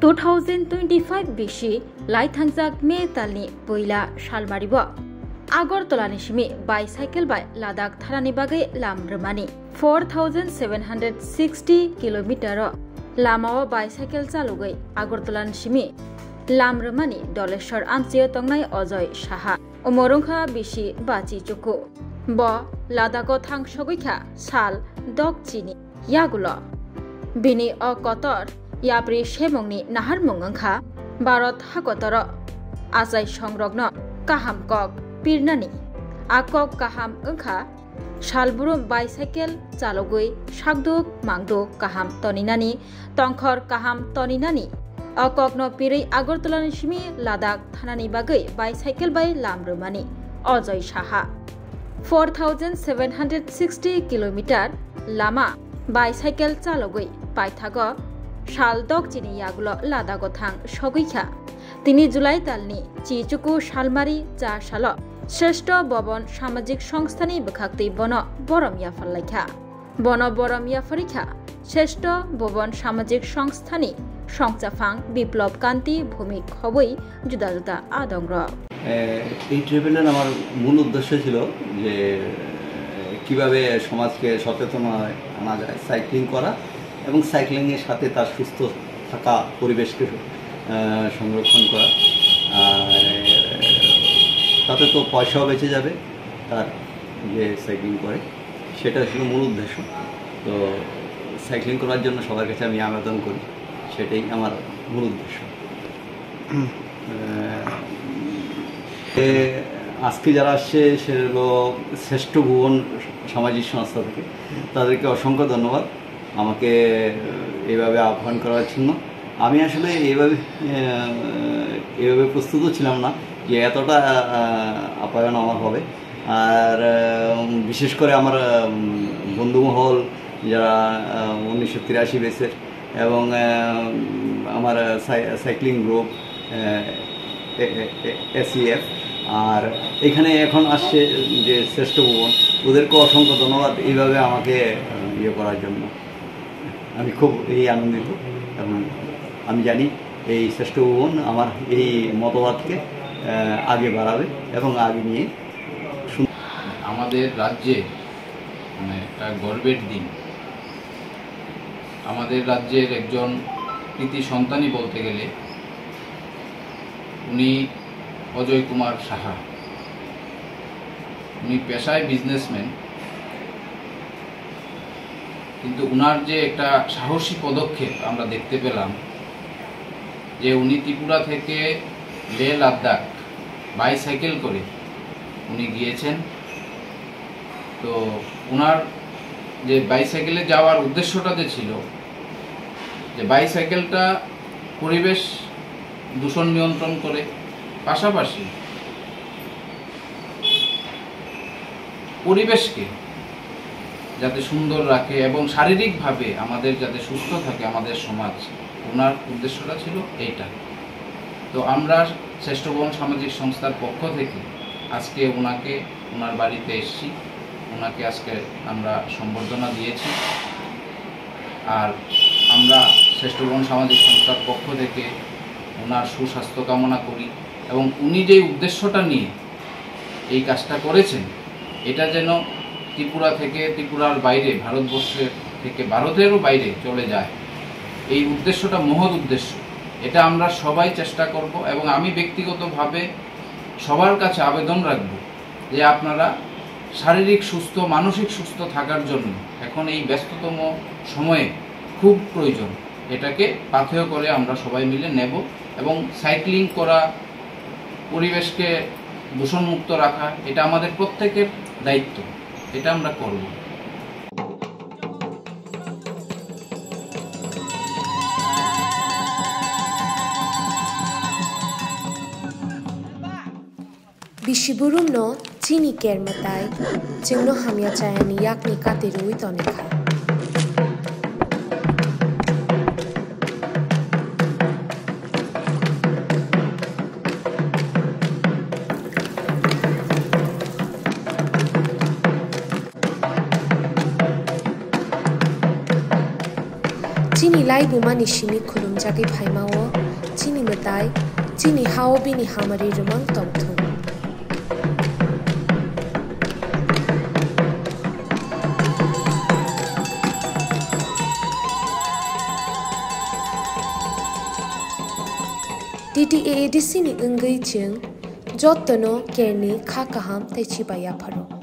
2025 बिसि लाइथांजाक मे तालनि पहिला सालमारिब आगरतलानि सिमि bicycle bye Ladakh थारानि बागै लामरमानि 4760 किलोमीटर लामाव बाइसाइकेल चालुगै आगरतलानि सिमि लामरमानि दलेश्वर आमचियो तंनाय अजय साहा अमरंखा बिसि बाची चुकु ब लादाखो थांसगैखा साल दकचिनि यागुल बिनि अ कतर याब्रि सेमंनि नाहार मुंगंखा भारत हाकतर आजाय संरग्न काहाम कक पिरनानि आकक काहाम ओंखा सालबुरुम बाइसाइकेल चालगै सागदुक मांदुक काहाम तनिनानि तंखर काहाम तनिनानि अककनो पिरै आगरतलानि सिमि लादाख थानानि बागै bicycle bye लामरमानि Ajay Saha 4760 kilometre Lama bicycle चालगै पाइथाग साल दकचिनि यागुल लादाखो थां सगैखा 3 जुलाई तालनि चिचुकु सालमारि 4 साल श्रेष्ठ भवन सामाजिक संस्थानि बखाक्ति बन बरम याफालाइखा बन बरम याफारिखा श्रेष्ठ भवन सामाजिक संस्थानि সংচাফাং বিপ্লব কান্তি ভূমি খবই জুদা জুদা আদংর এই ট্রেভেলের আমার মূল উদ্দেশ্য ছিল যে কিভাবে সমাজকে সচেতন আনা যায় সাইক্লিং করা এবং সাইক্লিংয়ের সাথে তার সুস্থ থাকা পরিবেশকে সংরক্ষণ করা আর তাতে তো পয়সাও বেঁচে যাবে তার যে সাইক্লিং করে সেটা ছিল মূল উদ্দেশ্য তো সাইক্লিং করার জন্য সবার কাছে আমি আবেদন করি সেটাই আমার মূল উদ্দেশ্য আজকে যারা আসছে সে হলো শ্রেষ্ঠ ভুবন সামাজিক সংস্থা থেকে তাদেরকে অসংখ্য ধন্যবাদ আমাকে এইভাবে আহ্বান করার জন্য আমি আসলে এইভাবে প্রস্তুত ছিলাম না যে এতটা আপ্যায়ন আমার হবে আর বিশেষ করে আমার বন্ধুমহল যারা 1983 বেসের এবং আমার সাইক্লিং গ্রুপ এসইএফ আর এখানে এখন আসছে যে শ্রেষ্ঠ ভুবন ওদেরকে অসংখ্য ধন্যবাদ এইভাবে আমাকে ইয়ে করার জন্য আমি খুব আনন্দিত এবং আমি জানি এই শ্রেষ্ঠ ভুবন আমার এই মতবাদকে আগে বাড়াবে এবং আগে নিয়ে আমাদের রাজ্যে মানে একটা গর্বের দিন আমাদের রাজ্যের একজন কৃতি সন্তানই বলতে গেলে উনি অজয় কুমার সাহা উনি পেশায় বিজনেসম্যান কিন্তু উনার যে একটা সাহসী পদক্ষেপ আমরা দেখতে পেলাম যে উনি ত্রিপুরা থেকে লে লাদাখ বাইসাইকেল করে উনি গিয়েছেন তো উনার যে বাইসাইকেলে যাওয়ার উদ্দেশ্যটা যে ছিল যে বাইসাইকেলটা পরিবেশ দূষণ নিয়ন্ত্রণ করে পাশাপাশি পরিবেশকে যাতে সুন্দর রাখে এবং শারীরিকভাবে আমাদের যাতে সুস্থ থাকে আমাদের সমাজ ওনার উদ্দেশ্যটা ছিল এইটা তো আমরা শ্রেষ্ঠ ভুবন সামাজিক সংস্থার পক্ষ থেকে আজকে ওনাকে ওনার বাড়িতে এসেছি ওনাকে আজকে আমরা সম্বর্ধনা দিয়েছি আর আমরা শ্রেষ্ঠ ভুবন সামাজিক সংস্থার পক্ষ থেকে ওনার সুস্বাস্থ্য কামনা করি এবং উনি যে উদ্দেশ্যটা নিয়ে এই কাজটা করেছেন এটা যেন ত্রিপুরা থেকে ত্রিপুরার বাইরে ভারতবর্ষের থেকে ভারতেরও বাইরে চলে যায় এই উদ্দেশ্যটা মহৎ উদ্দেশ্য এটা আমরা সবাই চেষ্টা করব এবং আমি ব্যক্তিগতভাবে সবার কাছে আবেদন রাখব যে আপনারা শারীরিক সুস্থ মানসিক সুস্থ থাকার জন্য এখন এই ব্যস্ততম সময়ে খুব প্রয়োজন এটাকে পাথেয় করে আমরা সবাই মিলে নেব এবং সাইক্লিং করা পরিবেশকে দূষণমুক্ত রাখা এটা আমাদের প্রত্যেকের দায়িত্ব এটা আমরা করব Bishiburum no chini kermatai chingno hamya chayani yakni katirui tonikha chini lai bumani shimi khulum jagi phaimao chini metai chini hao bini hamari rumang tongthum TTAADC ni ngai ching jottono kerni kha kaham tai chibaya pharo